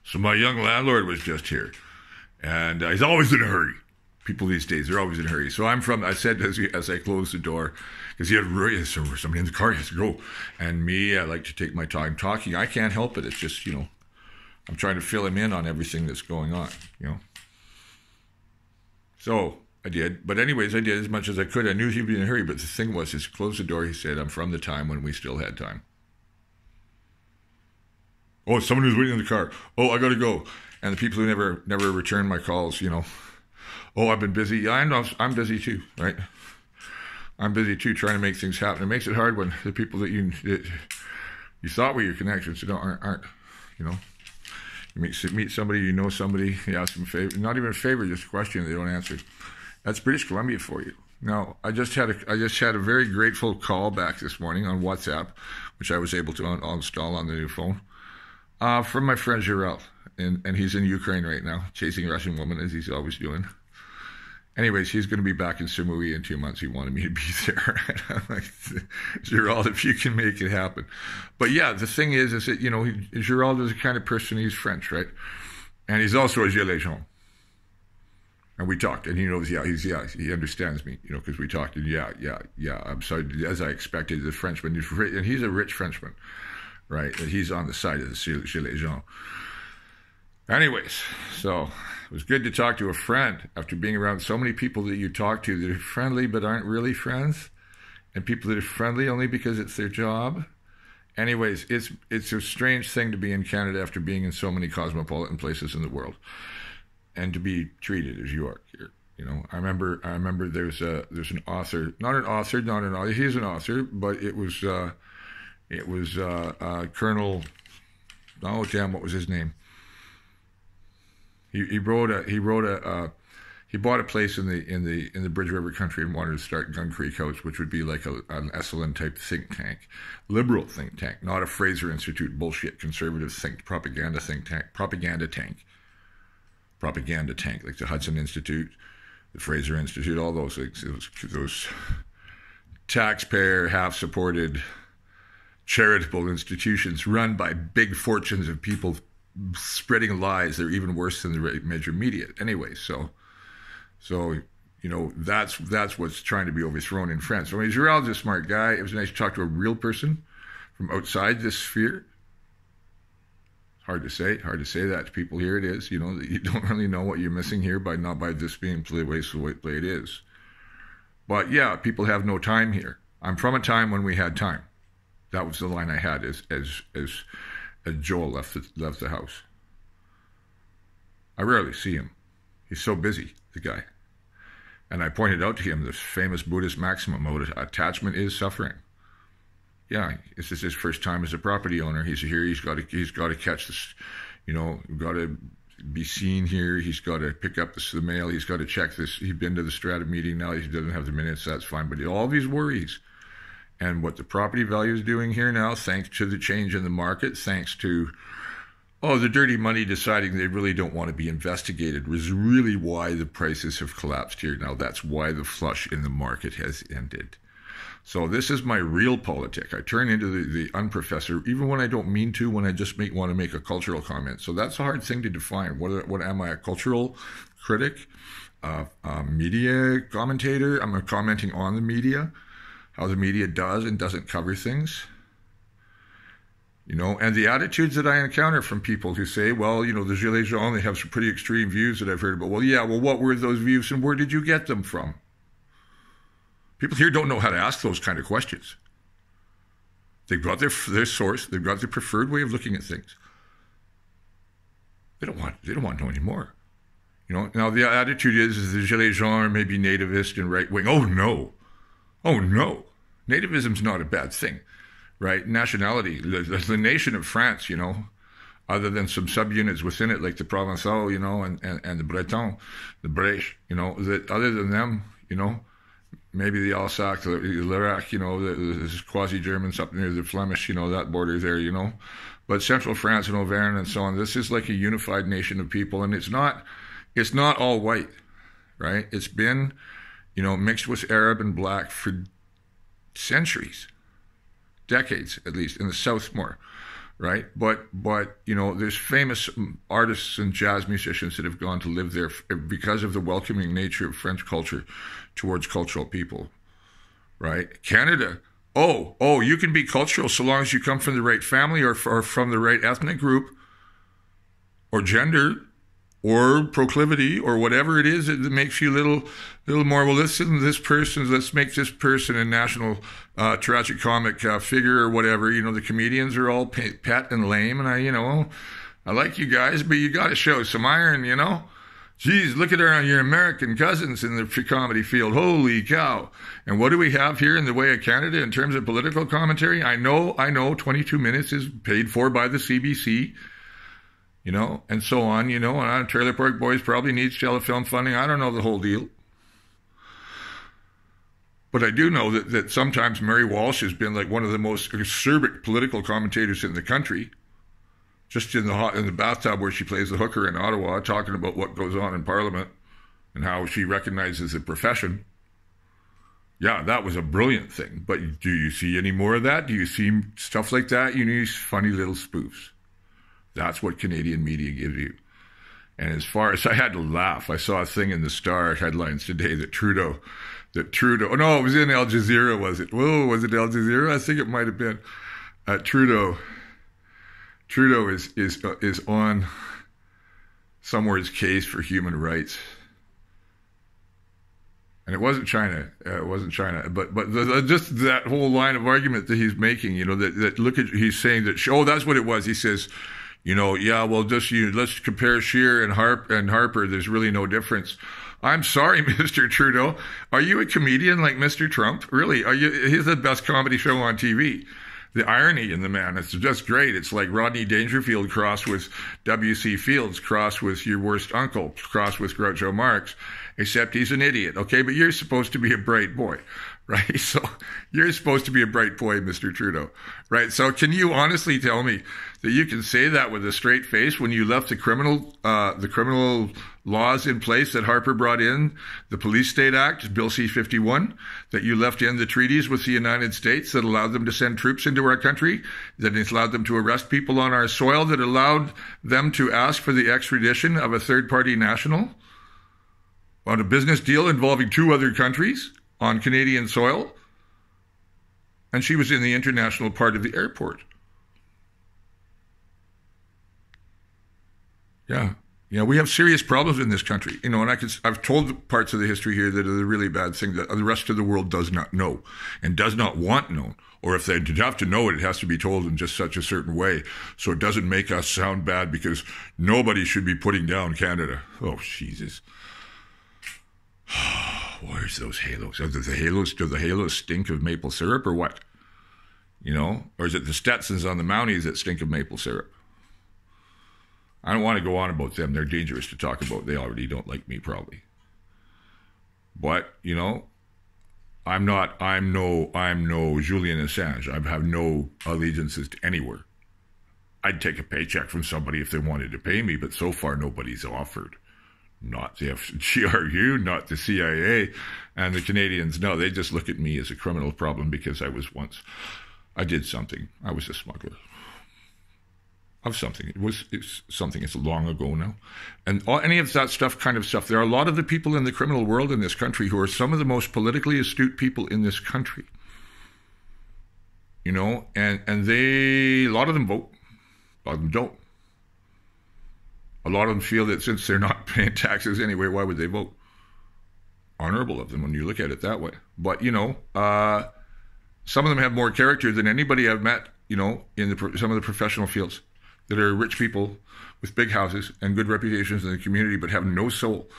So my young landlord was just here, and he's always in a hurry. People these days, they're always in a hurry. So I said as I closed the door, because he had somebody in the car, he has to go. And me, I like to take my time talking. I can't help it. It's just, I'm trying to fill him in on everything that's going on, So I did. But anyways, I did as much as I could. I knew he'd be in a hurry, but the thing was, he closed the door. He said, I'm from the time when we still had time. Oh, someone who's waiting in the car. Oh, I got to go. And the people who never return my calls, oh, I've been busy. Yeah, I know. I'm busy too, right? I'm busy too, trying to make things happen. It makes it hard when the people that you thought were your connections aren't. You meet somebody, somebody, you ask them a favor, not even a favor, just a question they don't answer. That's British Columbia for you. Now, I just had a very grateful call back this morning on WhatsApp, which I was able to install on the new phone, from my friend Gerald, and he's in Ukraine right now, chasing a Russian woman as he's always doing. Anyways, he's going to be back in Samui in 2 months. He wanted me to be there. And I'm like, Gerald, if you can make it happen. But yeah, the thing is that, Gerald is the kind of person, he's French, right? And he's also a gilet jaune. And we talked, and he knows, he understands me, because we talked, and yeah. I'm sorry, as I expected, the Frenchman, and he's a rich Frenchman, right? And he's on the side of the gilet jaune. Anyways, so it was good to talk to a friend after being around so many people that you talk to that are friendly but aren't really friends, and people that are friendly only because it's their job. Anyways, it's a strange thing to be in Canada after being in so many cosmopolitan places in the world, and to be treated as you are here. I remember there's an author, not an author, he's an author, but it was Colonel, oh damn, what was his name? He bought a place in the Bridge River country and wanted to start Gun Creek House, which would be like an Esalen type think tank, liberal think tank, not a Fraser Institute bullshit conservative propaganda tank, like the Hudson Institute, the Fraser Institute, all those things, those taxpayer half supported charitable institutions run by big fortunes of people spreading lies. They're even worse than the major media. Anyway, so that's what's trying to be overthrown in France. I mean, Gerald's a smart guy. It was nice to talk to a real person from outside this sphere. Hard to say that to people here. It is, you don't really know what you're missing here by this being the way it is. But yeah, people have no time here. I'm from a time when we had time. That was the line I had as Joel left the house. I rarely see him. He's so busy, the guy. And I pointed out to him this famous Buddhist maximum of attachment is suffering. Yeah, this is his first time as a property owner. He's here. He's got to catch this. Got to be seen here. He's got to pick up the mail. He's got to check this. He's been to the strata meeting now. He doesn't have the minutes. That's fine. But all these worries. And what the property value is doing here now, thanks to the change in the market, thanks to, the dirty money deciding they really don't want to be investigated, was really why the prices have collapsed here. Now, that's why the flush in the market has ended. So this is my real politic. I turn into the UnProfessor, even when I don't mean to, when I just want to make a cultural comment. So that's a hard thing to define. What am I, a cultural critic, a media commentator? I'm commenting on the media, how the media does and doesn't cover things, and the attitudes that I encounter from people who say, well, the Gilets jaunes, they have some pretty extreme views that I've heard about. Well, what were those views and where did you get them from? People here don't know how to ask those kind of questions. They've got their source, they've got their preferred way of looking at things. They don't want to know anymore. Now the attitude is the Gilets jaunes are maybe nativist and right wing. Oh no. Nativism's not a bad thing, right? Nationality, the nation of France, other than some subunits within it, like the Provençal, and the Breton, the Brèche, that other than them, maybe the Alsace, the Lirac, the quasi-Germans up near the Flemish, that border there, but central France and Auvergne and so on, this is like a unified nation of people, and it's not all white, right? It's been, mixed with Arab and black for centuries, decades at least, in the south more. right? But you know, there's famous artists and jazz musicians that have gone to live there because of the welcoming nature of French culture towards cultural people, right? Canada, oh, you can be cultural so long as you come from the right family or from the right ethnic group or gender or proclivity or whatever it is that makes you a little more, well, let's make this person a national tragic comic figure or whatever. You know, the comedians are all pet and lame, and I like you guys, but you got to show some iron, you know. Geez, look at your American cousins in the comedy field. Holy cow. And what do we have here in the way of Canada in terms of political commentary? I know 22 minutes is paid for by the CBC, you know, and so on, you know, and Trailer Park Boys probably needs telefilm funding. I don't know the whole deal. But I do know that sometimes Mary Walsh has been like one of the most acerbic political commentators in the country. Just in the bathtub where she plays the hooker in Ottawa, talking about what goes on in Parliament and how she recognizes the profession. Yeah, that was a brilliant thing. But do you see any more of that? Do you see stuff like that? You need funny little spoofs. That's what Canadian media gives you. And as far as I had to laugh, I saw a thing in the Star headlines today that Trudeau, oh no, it was in Al Jazeera, was it? Whoa, was it Al Jazeera? I think it might have been. Trudeau is on somewhere's case for human rights, and it wasn't China. But just that whole line of argument that he's making, you know, he's saying that. Oh, that's what it was. He says, you know, yeah, well, let's compare Scheer and Harper. There's really no difference. I'm sorry, Mr. Trudeau. Are you a comedian like Mr. Trump? Really? He's the best comedy show on TV. The irony in the man, it's just great. It's like Rodney Dangerfield crossed with W.C. Fields, crossed with your worst uncle, crossed with Groucho Marx, except he's an idiot, okay? But you're supposed to be a bright boy, right? So you're supposed to be a bright boy, Mr. Trudeau, right? So can you honestly tell me that you can say that with a straight face when you left the criminal laws in place that Harper brought in, the Police State Act, Bill C-51, that you left in the treaties with the United States that allowed them to send troops into our country, that allowed them to arrest people on our soil, that allowed them to ask for the extradition of a third-party national on a business deal involving two other countries on Canadian soil, and she was in the international part of the airport. Yeah, we have serious problems in this country, you know, and I've told parts of the history here that are the really bad thing that the rest of the world does not know and does not want known. Or if they have to know it, it has to be told in just such a certain way. So it doesn't make us sound bad because nobody should be putting down Canada. Oh, Jesus. Where's those halos? Do the halos stink of maple syrup or what? You know, or is it the Stetsons on the Mounties that stink of maple syrup? I don't want to go on about them. They're dangerous to talk about. They already don't like me, probably. But, you know, I'm no Julian Assange. I have no allegiances to anywhere. I'd take a paycheck from somebody if they wanted to pay me, but so far nobody's offered. Not the GRU, not the CIA, and the Canadians. No, they just look at me as a criminal problem because I did something. I was a smuggler. Of something. It's long ago now. And any of that kind of stuff. There are a lot of the people in the criminal world in this country who are some of the most politically astute people in this country. You know, and a lot of them vote. A lot of them don't. A lot of them feel that since they're not paying taxes anyway, why would they vote? Honorable of them when you look at it that way. But, you know, some of them have more character than anybody I've met, you know, in some of the professional fields. That are rich people with big houses and good reputations in the community, but have no soul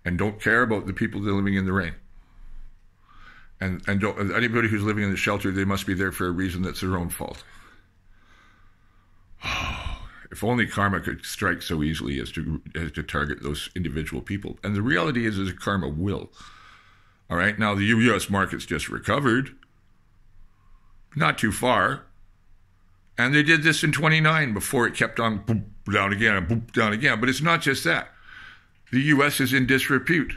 and don't care about the people that are living in the rain. And anybody who's living in the shelter, they must be there for a reason that's their own fault. If only karma could strike so easily as to target those individual people. And the reality is karma will. All right, now the U.S. market's just recovered. Not too far. And they did this in 29 before it kept on boop, down again and boop, down again. But it's not just that. The U.S. is in disrepute.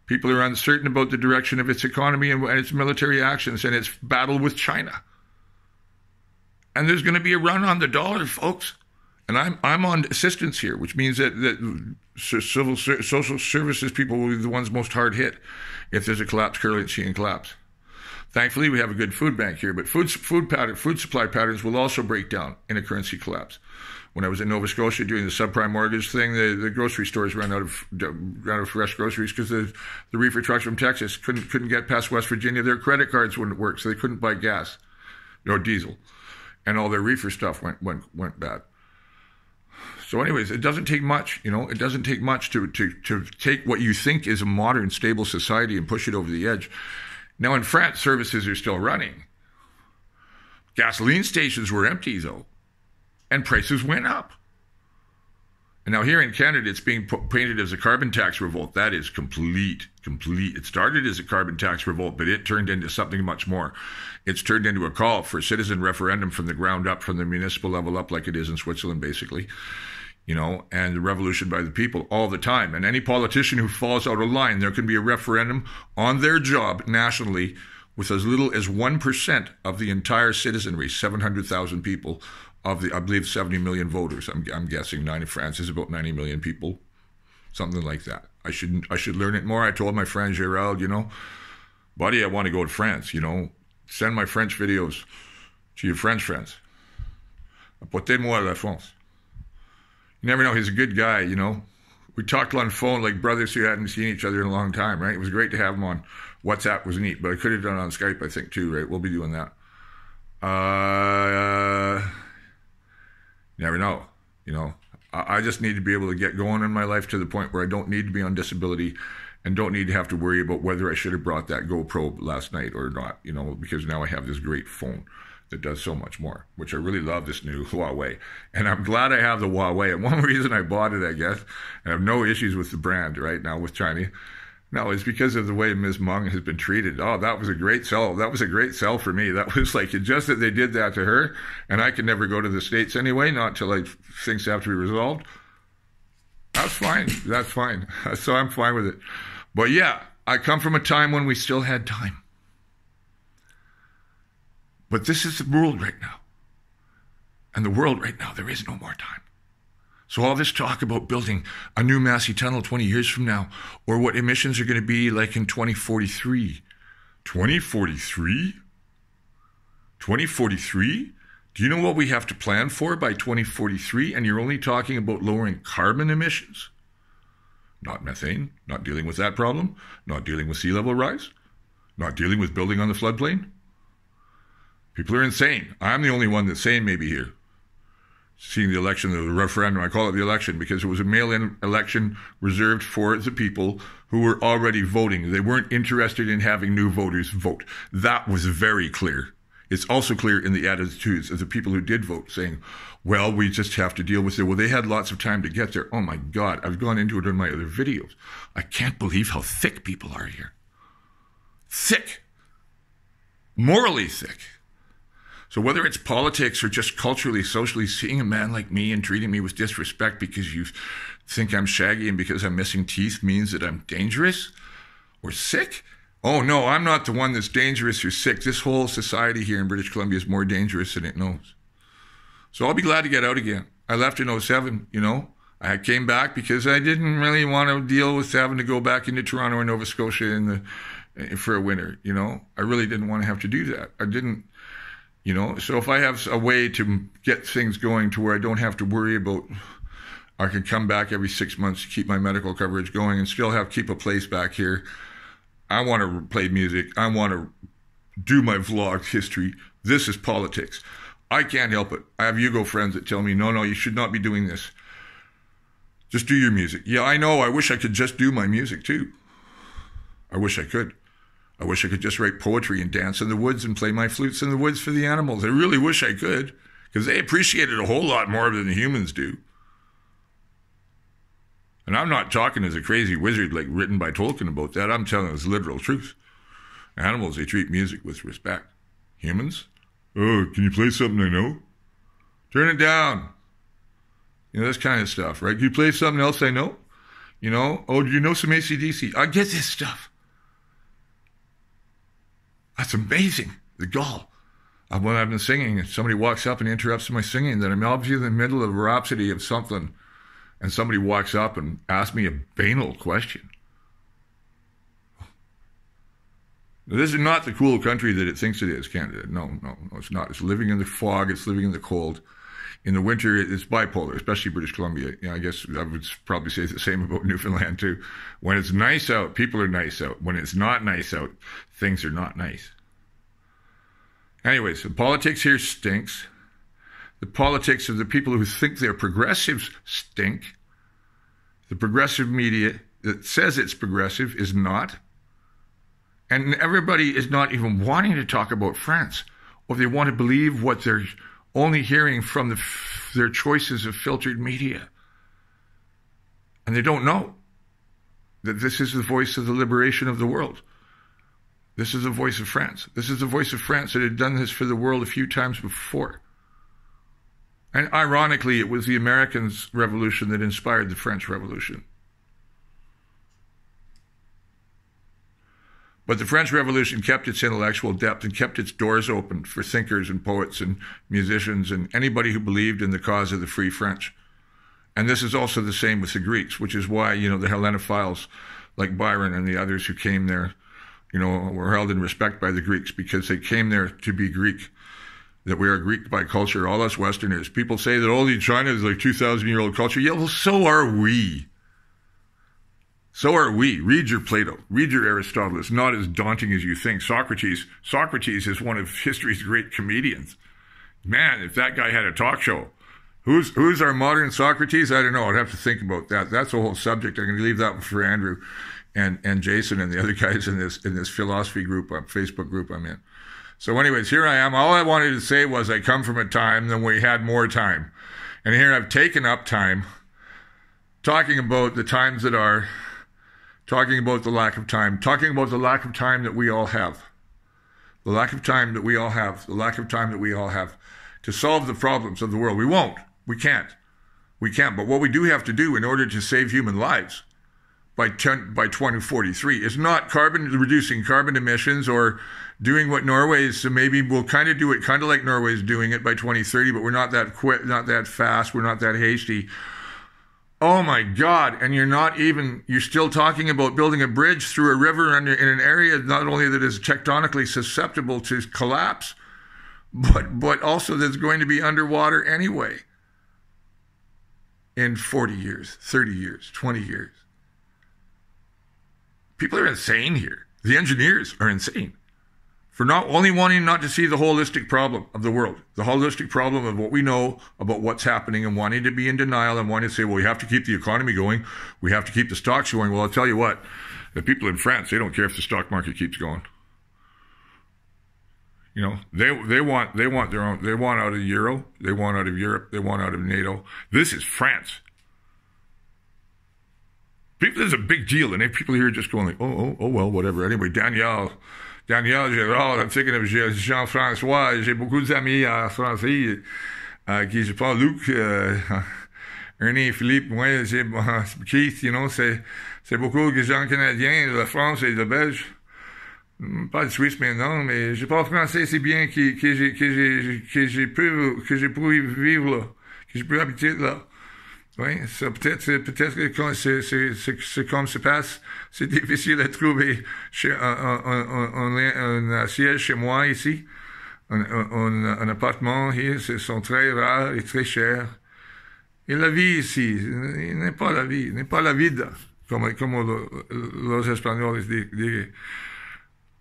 People are uncertain about the direction of its economy and its military actions and its battle with China. And there's going to be a run on the dollar, folks. And I'm on assistance here, which means that social services people will be the ones most hard hit if there's a currency and collapse. Thankfully, we have a good food bank here, but food supply patterns will also break down in a currency collapse. When I was in Nova Scotia doing the subprime mortgage thing, the grocery stores ran out of fresh groceries because the reefer trucks from Texas couldn't get past West Virginia. Their credit cards wouldn't work, so they couldn't buy gas or diesel, and all their reefer stuff went bad. So anyways, it doesn't take much, it doesn't take much to take what you think is a modern, stable society and push it over the edge. Now in France, services are still running. Gasoline stations were empty though, and prices went up. And now here in Canada, it's being painted as a carbon tax revolt. That is complete. It started as a carbon tax revolt, but it turned into something much more. It's turned into a call for a citizen referendum from the ground up, from the municipal level up, like it is in Switzerland, basically. And the revolution by the people all the time. And any politician who falls out of line, there can be a referendum on their job nationally with as little as 1% of the entire citizenry, 700,000 people, of the, I believe, 70 million voters. I'm guessing France is about 90 million people, something like that. I should learn it more. I told my friend Gerald, buddy, I want to go to France, send my French videos to your French friends. Apportez-moi la France. You never know, he's a good guy, We talked on the phone like brothers who hadn't seen each other in a long time, right? It was great to have him on WhatsApp, was neat, but I could have done it on Skype, I think, too, right? We'll be doing that. Never know, I just need to be able to get going in my life to the point where I don't need to be on disability and don't need to have to worry about whether I should have brought that GoPro last night or not, because now I have this great phone that does so much more, which I really love, this new Huawei. And I'm glad I have the Huawei. And one reason I bought it, I guess, I have no issues with the brand right now with Chinese. No, it's because of the way Ms. Meng has been treated. Oh, that was a great sell. That was a great sell for me. That was like, just that they did that to her, and I could never go to the States anyway, not till things have to be resolved. That's fine. That's fine. So I'm fine with it. But yeah, I come from a time when we still had time. But this is the world right now. And the world right now, there is no more time. So all this talk about building a new Massey Tunnel 20 years from now, or what emissions are going to be like in 2043. 2043? 2043? Do you know what we have to plan for by 2043? And you're only talking about lowering carbon emissions? Not methane, not dealing with that problem, not dealing with sea level rise, not dealing with building on the floodplain. People are insane. I'm the only one that's sane maybe here. Seeing the election, the referendum, I call it the election because it was a mail-in election reserved for the people who were already voting. They weren't interested in having new voters vote. That was very clear. It's also clear in the attitudes of the people who did vote, saying, well, we just have to deal with it. Well, they had lots of time to get there. Oh my God, I've gone into it in my other videos. I can't believe how thick people are here. Thick. Morally thick. So whether it's politics or just culturally, socially, seeing a man like me and treating me with disrespect because you think I'm shaggy and because I'm missing teeth means that I'm dangerous or sick? Oh no, I'm not the one that's dangerous or sick. This whole society here in British Columbia is more dangerous than it knows. So I'll be glad to get out again. I left in 07, I came back because I didn't really want to deal with having to go back into Toronto or Nova Scotia for a winter, I really didn't want to have to do that. I didn't. So if I have a way to get things going to where I don't have to worry about, I can come back every 6 months to keep my medical coverage going and still keep a place back here. I want to play music. I want to do my vlog history. This is politics. I can't help it. I have Yugo friends that tell me, no, you should not be doing this. Just do your music. Yeah, I know. I wish I could just do my music too. I wish I could. I wish I could just write poetry and dance in the woods and play my flutes in the woods for the animals. I really wish I could, because they appreciate it a whole lot more than the humans do. And I'm not talking as a crazy wizard like written by Tolkien about that. I'm telling us literal truth. Animals, they treat music with respect. Humans? Oh, can you play something I know? Turn it down. This kind of stuff, right? Can you play something else I know? Oh, do you know some AC/DC? I get this stuff. That's amazing, the gall. when I've been singing and somebody walks up and interrupts my singing, then I'm obviously in the middle of a rhapsody of something, and somebody walks up and asks me a banal question. This is not the cool country that it thinks it is, Canada. No, it's not. It's living in the fog. It's living in the cold. In the winter, it's bipolar, especially British Columbia. You know, I guess I would probably say the same about Newfoundland, too. When it's nice out, people are nice out. When it's not nice out, things are not nice. Anyways, the politics here stinks. The politics of the people who think they're progressives stink. The progressive media that says it's progressive is not. And everybody is not even wanting to talk about France, or they want to believe what they're only hearing from their choices of filtered media. And they don't know that this is the voice of the liberation of the world. This is the voice of France. This is the voice of France that had done this for the world a few times before. And ironically, it was the Americans' revolution that inspired the French Revolution. But the French Revolution kept its intellectual depth and kept its doors open for thinkers and poets and musicians and anybody who believed in the cause of the Free French. And this is also the same with the Greeks, which is why, the Hellenophiles like Byron and the others who came there, were held in respect by the Greeks because they came there to be Greek, that we are Greek by culture, all us Westerners. People say that, China is like 2,000-year-old culture. Yeah, well, so are we. So are we. Read your Plato. Read your Aristotle. It's not as daunting as you think. Socrates is one of history's great comedians. Man, if that guy had a talk show. Who's our modern Socrates? I don't know. I'd have to think about that. That's a whole subject. I'm going to leave that for Andrew and Jason and the other guys in this philosophy group, Facebook group I'm in. So anyways, here I am. All I wanted to say was I come from a time when we had more time. And here I've taken up time talking about the times that are, talking about the lack of time, talking about the lack of time that we all have. The lack of time that we all have. The lack of time that we all have to solve the problems of the world. We won't. We can't. We can't. But what we do have to do in order to save human lives by 2043 is not reducing carbon emissions or doing what Norway's, so maybe we'll kind of do it kind of like Norway's doing it by 2030, but we're not that quick, not that fast, we're not that hasty. Oh my God, and you're still talking about building a bridge through a river in an area not only that is tectonically susceptible to collapse, but also that's going to be underwater anyway in 40 years, 30 years, 20 years. People are insane here. The engineers are insane for not only wanting not to see the holistic problem of the world, the holistic problem of what we know about what's happening and wanting to be in denial and wanting to say, well, we have to keep the economy going. We have to keep the stocks going. Well, I'll tell you what, the people in France, they don't care if the stock market keeps going. They want their own, they want out of the euro, they want out of Europe, they want out of NATO. This is France. This is a big deal, and people here are just going like, oh, well, whatever. Anyway, Danielle Gérard, I'm thinking of Jean-François. J'ai beaucoup d'amis français qui, je pense, Luc, Ernie, Philippe, moi, j'ai Keith, c'est beaucoup de gens canadiens, la France et le Belge. Pas de Suisse maintenant, mais je parle français si bien que j'ai pu vivre là, que j'ai pu habiter là. Oui, ça peut-être que c'est comme ça passe, c'est difficile à trouver un siège chez moi ici, un appartement ici, sont très rares et très chers. Et la vie ici, n'est pas la vie, n'est pas la vida, comme los españoles disent.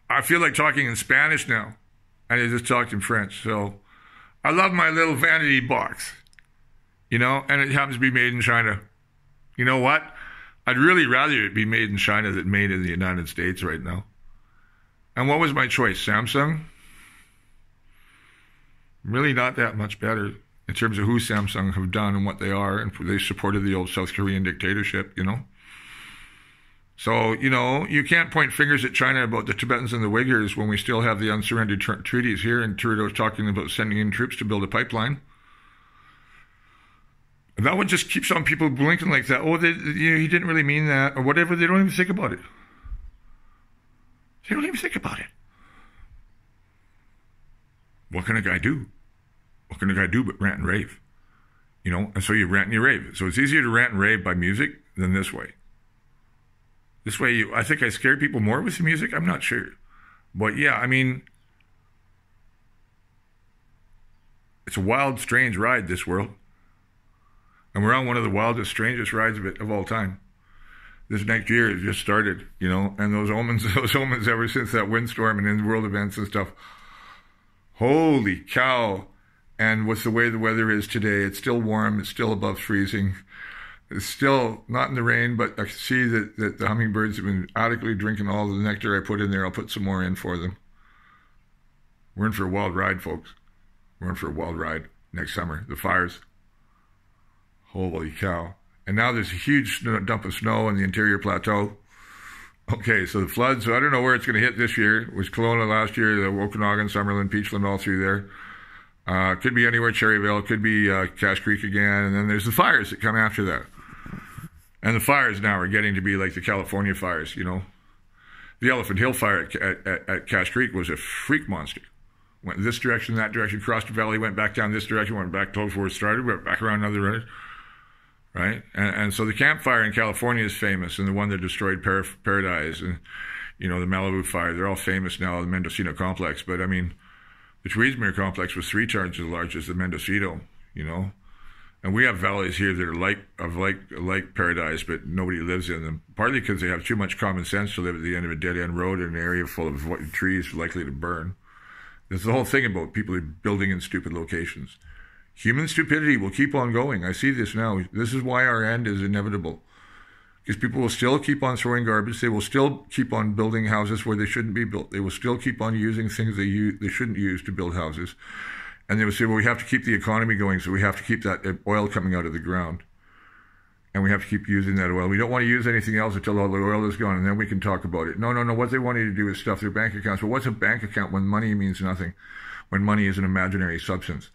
I feel like talking in Spanish now, and I just talked in French. So I love my little vanity box, and it happens to be made in China. You know what? I'd really rather it be made in China than made in the United States right now. And what was my choice? Samsung? Really not that much better in terms of who Samsung have done and what they are, and they supported the old South Korean dictatorship, So, you can't point fingers at China about the Tibetans and the Uyghurs when we still have the unsurrendered treaties here, and Trudeau's talking about sending in troops to build a pipeline. And that one just keeps on people blinking like that. Oh, he didn't really mean that, or whatever. They don't even think about it. They don't even think about it. what can a guy do? What can a guy do but rant and rave? You know, and so you rant and you rave. So it's easier to rant and rave by music than this way. This way, I think I scared people more with the music. I'm not sure. But yeah, I mean, it's a wild, strange ride, this world. And we're on one of the wildest, strangest rides of all time. This next year has just started, you know, and those omens ever since that windstorm and in world events and stuff. Holy cow. And with the way the weather is today, it's still warm, it's still above freezing. It's still not in the rain, but I can see that the hummingbirds have been adequately drinking all the nectar I put in there. I'll put some more in for them. We're in for a wild ride, folks. We're in for a wild ride next summer. The fires. Holy cow. And now there's a huge dump of snow in the interior plateau. Okay, so the floods, so I don't know where it's going to hit this year. It was Kelowna last year, the Okanagan, Summerland, Peachland, all through there. Could be anywhere, Cherryville, could be Cache Creek again. And then there's the fires that come after that. And the fires now are getting to be like the California fires, you know. The Elephant Hill fire at Cache Creek was a freak monster. Went this direction, that direction, crossed the valley, went back down this direction, went back close where it started, went back around another road. Right? And so the campfire in California is famous, and the one that destroyed Paradise, and, you know, the Malibu fire, they're all famous now, the Mendocino complex. But, I mean, the Tweedsmuir complex was 3 times as large as the Mendocino, you know. And we have valleys here that are like Paradise, but nobody lives in them, partly because they have too much common sense to live at the end of a dead-end road in an area full of trees likely to burn. That's the whole thing about people building in stupid locations. Human stupidity will keep on going. I see this now. This is why our end is inevitable. Because people will still keep on throwing garbage. They will still keep on building houses where they shouldn't be built. They will still keep on using things they shouldn't use to build houses. And they will say, well, we have to keep the economy going, so we have to keep that oil coming out of the ground. And we have to keep using that oil. We don't want to use anything else until all the oil is gone, and then we can talk about it. No. What they want you to do is stuff their bank accounts. Well, what's a bank account when money means nothing? When money is an imaginary substance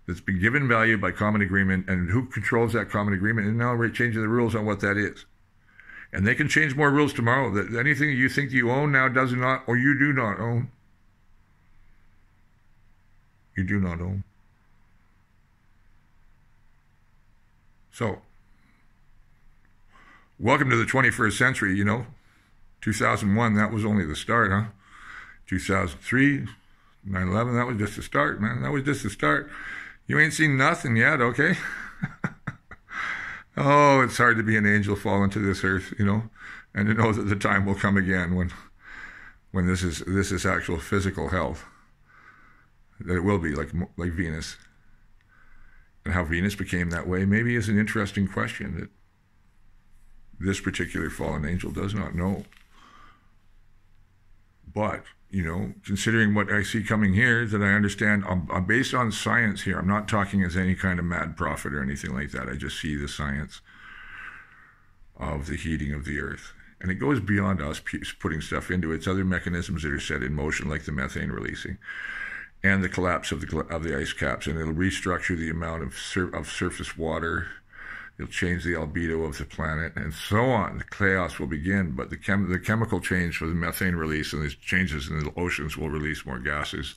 that's been given value by common agreement, and who controls that common agreement? And now we're changing the rules on what that is. And they can change more rules tomorrow. That anything you think you own now does not, or you do not own. You do not own. So, welcome to the 21st century, you know. 2001, that was only the start, huh? 2003, 9/11, that was just the start, man. That was just the start. You ain't seen nothing yet, okay? Oh, it's hard to be an angel fallen to this earth, you know, and to know that the time will come again when this is actual physical health. That it will be like Venus. And how Venus became that way maybe is an interesting question that this particular fallen angel does not know. But, you know, considering what I see coming here, that I understand, I'm based on science here. I'm not talking as any kind of mad prophet or anything like that. I just see the science of the heating of the earth. And it goes beyond us putting stuff into it. It's other mechanisms that are set in motion, like the methane releasing and the collapse of the ice caps. And it'll restructure the amount of surface water. It'll change the albedo of the planet, and so on. The chaos will begin, but the chemical change for the methane release and these changes in the oceans will release more gases.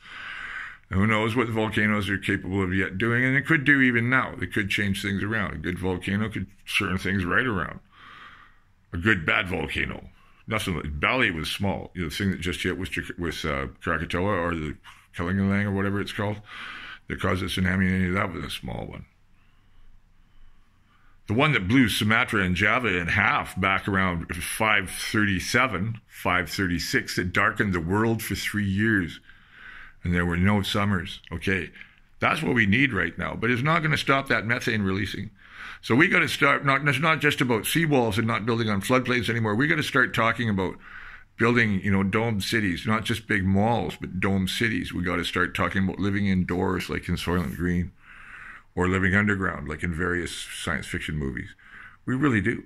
And who knows what the volcanoes are capable of yet doing, and it could do even now. They could change things around. A good volcano could turn things right around. A good bad volcano. Nothing. Bali was small. You know, the thing that just hit was Krakatoa or the Kalingalang or whatever it's called that caused a tsunami. That was a small one. The one that blew Sumatra and Java in half back around 537, 536, it darkened the world for 3 years. And there were no summers. Okay, that's what we need right now. But it's not going to stop that methane releasing. So we got to start, it's not just about seawalls and not building on floodplains anymore. We got to start talking about building, you know, domed cities, not just big malls, but domed cities. We got to start talking about living indoors like in Soylent Green, or living underground like in various science fiction movies. We really do.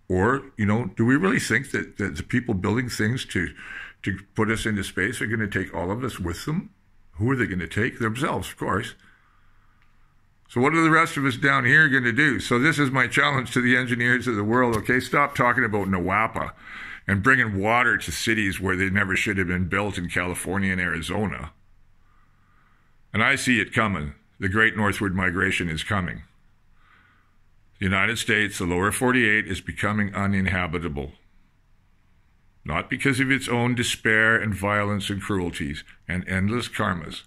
Or, you know, do we really think that the people building things to put us into space are going to take all of us with them? Who are they going to take? Themselves, of course. So what are the rest of us down here going to do? So this is my challenge to the engineers of the world, okay? Stop talking about Nawapa and bringing water to cities where they never should have been built in California and Arizona. And I see it coming. The great northward migration is coming. The United States, the lower 48, is becoming uninhabitable. Not because of its own despair and violence and cruelties and endless karmas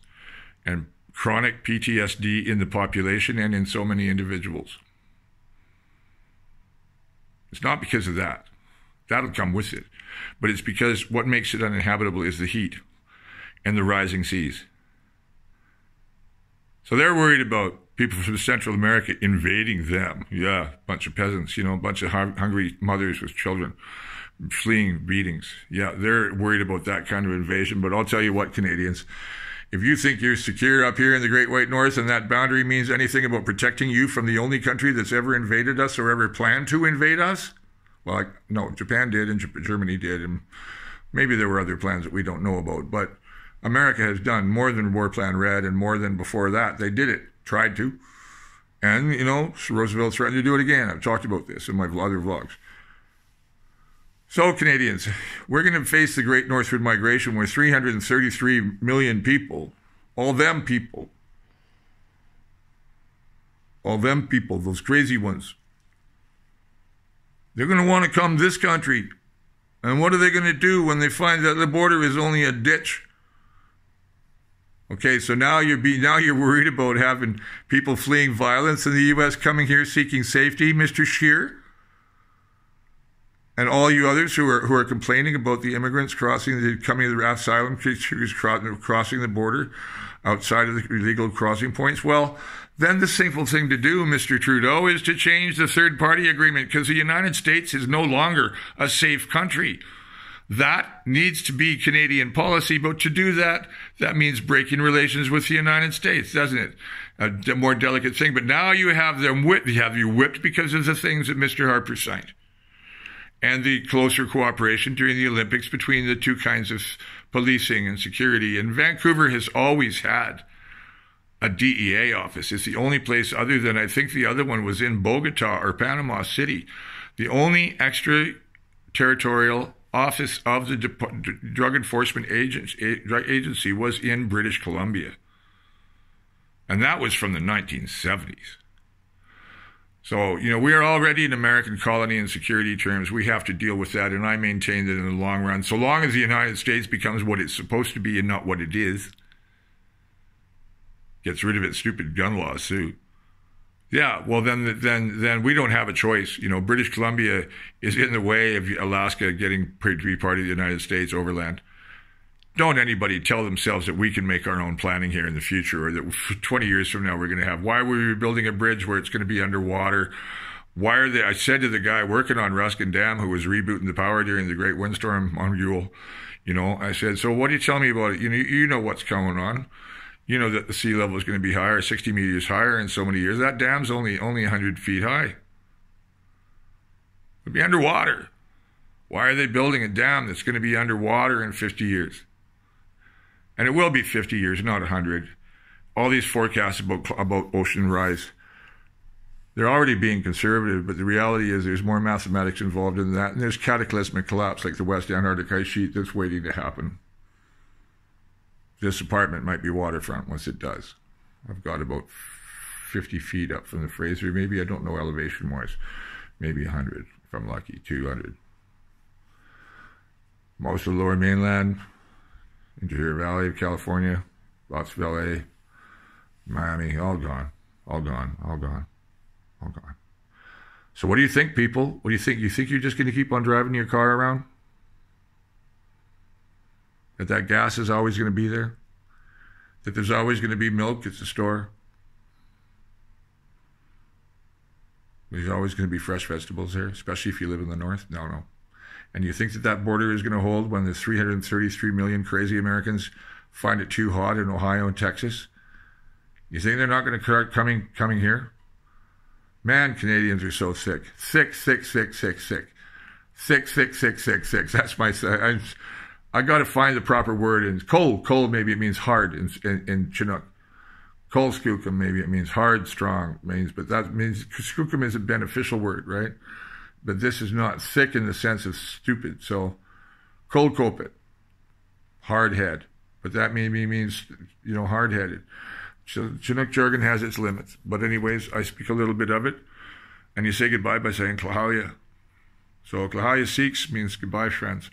and chronic PTSD in the population and in so many individuals. It's not because of that. That'll come with it. But it's because what makes it uninhabitable is the heat and the rising seas. So they're worried about people from Central America invading them. Yeah, a bunch of peasants, a bunch of hungry mothers with children fleeing beatings. Yeah, they're worried about that kind of invasion. But I'll tell you what, Canadians, if you think you're secure up here in the Great White North and that boundary means anything about protecting you from the only country that's ever invaded us or ever planned to invade us, well, no, Japan did and Germany did, and maybe there were other plans that we don't know about. But America has done more than War Plan Red and more than before that. They did it, tried to. And, Roosevelt threatened to do it again. I've talked about this in my other vlogs. So, Canadians, we're going to face the great northward migration where 333 million people, all them people, those crazy ones, they're going to want to come this country. And what are they going to do when they find that the border is only a ditch? Okay, so now you're worried about having people fleeing violence in the U.S. coming here seeking safety, Mr. Scheer? And all you others who are complaining about the immigrants coming to the asylum seekers crossing the border outside of the illegal crossing points, well, then the simple thing to do, Mr. Trudeau, is to change the third-party agreement because the United States is no longer a safe country. That needs to be Canadian policy, but to do that, that means breaking relations with the United States, doesn't it? A more delicate thing, but now you have them whipped because of the things that Mr. Harper signed. And the closer cooperation during the Olympics between the two kinds of policing and security. And Vancouver has always had a DEA office. It's the only place other than, I think the other one was in Bogota or Panama City. The only extraterritorial office of the Drug Enforcement Agency was in British Columbia. And that was from the 1970s. So, we are already an American colony in security terms. We have to deal with that. And I maintain that in the long run, so long as the United States becomes what it's supposed to be and not what it is, gets rid of its stupid gun laws too. Yeah, well, then we don't have a choice. British Columbia is in the way of Alaska getting to be part of the United States overland. Don't anybody tell themselves that we can make our own planning here in the future, or that 20 years from now we're going to have. Why were we building a bridge where it's going to be underwater? Why are they? I said to the guy working on Ruskin Dam, who was rebooting the power during the Great Windstorm on Yule, I said, so what do you tell me about it? You know what's going on. You know that the sea level is going to be higher, 60 meters higher in so many years. That dam's only 100 feet high. It'll be underwater. Why are they building a dam that's going to be underwater in 50 years? And it will be 50 years, not 100. All these forecasts about ocean rise, they're already being conservative, but the reality is there's more mathematics involved in that, and there's cataclysmic collapse like the West Antarctic ice sheet that's waiting to happen. This apartment might be waterfront once it does. I've got about 50 feet up from the Fraser. Maybe, I don't know elevation-wise. Maybe 100, if I'm lucky, 200. Most of the lower mainland, Interior Valley of California, lots of LA, Miami, all gone. So what do you think, people? What do you think? You think you're just going to keep on driving your car around? That gas is always going to be there? That there's always going to be milk at the store? There's always going to be fresh vegetables there, especially if you live in the north? No. And you think that border is going to hold when the 333 million crazy Americans find it too hot in Ohio and Texas? You think they're not going to start coming here? Man, Canadians are so sick. Sick. That's my... I got to find the proper word. In cold, maybe it means hard in Chinook. Cold skookum, maybe it means hard, strong, but that means skookum is a beneficial word, right? But this is not thick in the sense of stupid. So cold copit, hard head, but that maybe means, hard-headed. Chinook jargon has its limits. But anyways, I speak a little bit of it. And you say goodbye by saying Klahalia. So Klahalia Sikhs means goodbye, friends.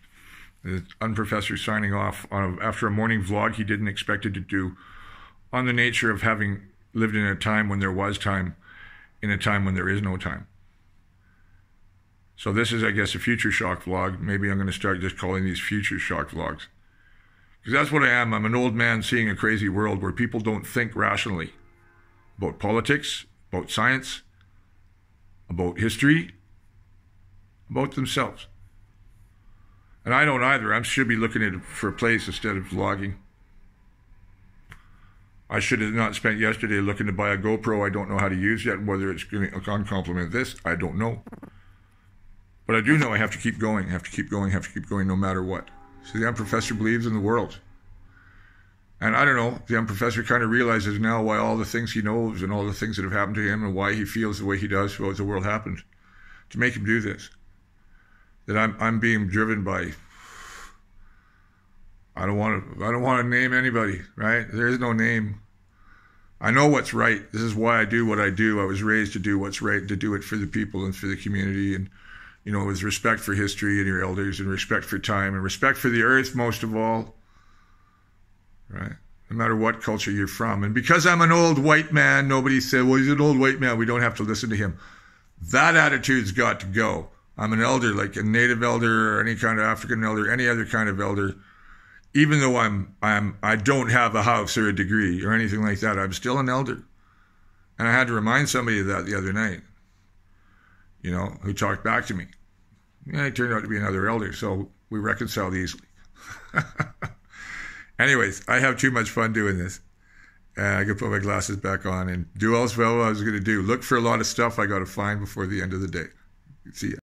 The UnProfessor signing off after a morning vlog he didn't expect it to do on the nature of having lived in a time when there was time, in a time when there is no time. So this is, I guess, a future shock vlog. Maybe I'm going to start just calling these future shock vlogs. Because that's what I am. I'm an old man seeing a crazy world where people don't think rationally about politics, about science, about history, about themselves. And I don't either. I should be looking for a place instead of vlogging. I should have not spent yesterday looking to buy a GoPro I don't know how to use yet. Whether it's going to complement this, I don't know. But I do know I have to keep going, have to keep going no matter what. So the UnProfessor believes in the world. And I don't know, the UnProfessor kind of realizes now why all the things he knows and all the things that have happened to him and why he feels the way he does about the world happened to make him do this. That I'm being driven by, I don't want to name anybody, right? There is no name. I know what's right. This is why I do what I do. I was raised to do what's right, to do it for the people and for the community, and with respect for history and your elders and respect for time and respect for the earth most of all, right? No matter what culture you're from. And because I'm an old white man, nobody said, well, he's an old white man, we don't have to listen to him. That attitude's got to go. I'm an elder, like a native elder or any kind of African elder, any other kind of elder. Even though I don't have a house or a degree or anything like that, I'm still an elder. And I had to remind somebody of that the other night, who talked back to me. Yeah, he turned out to be another elder, so we reconciled easily. Anyways, I have too much fun doing this. I could put my glasses back on and do else well what I was going to do. Look for a lot of stuff I got to find before the end of the day. See ya.